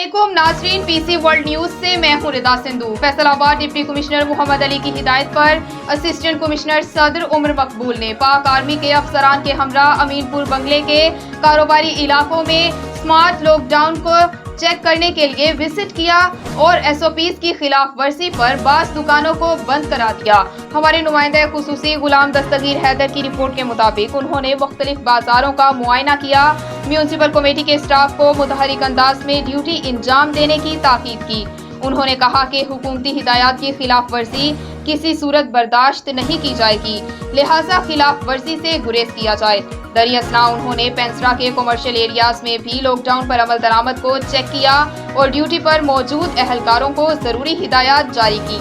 अस्सलामुअलैकुम नाजरीन, PC world news से मैं हूं रिदा सिंधु। फैसलाबाद डिप्टी कमिश्नर मोहम्मद अली की हिदायत पर असिस्टेंट कमिश्नर सदर उमर मकबूल ने पाक आर्मी के अफसरान के हमरा अमीनपुर बंगले के कारोबारी इलाकों में स्मार्ट लॉकडाउन को चेक करने के लिए विजिट किया और SOPs की खिलाफ वर्जी पर बास दुकानों को बंद करा दिया। हमारे नुमाइंदे खुसूसी गुलाम दस्तगीर हैदर की रिपोर्ट के मुताबिक उन्होंने मुख्तलिफ बाजारों का मुआयना किया, म्यूनिसिपल कमेटी के स्टाफ को मुतहरिक अंदाज में ड्यूटी इंजाम देने की ताकीद की। उन्होंने कहा कि हुकूमती हिदायत की खिलाफ वर्जी किसी सूरत बर्दाश्त नहीं की जाएगी, लिहाजा खिलाफ वर्जी से गुरेज किया जाए। दरियासना उन्होंने पेंसरा के कमर्शियल एरियाज में भी लॉकडाउन पर अमल दरामद को चेक किया और ड्यूटी पर मौजूद एहलकारों को जरूरी हिदायत जारी की।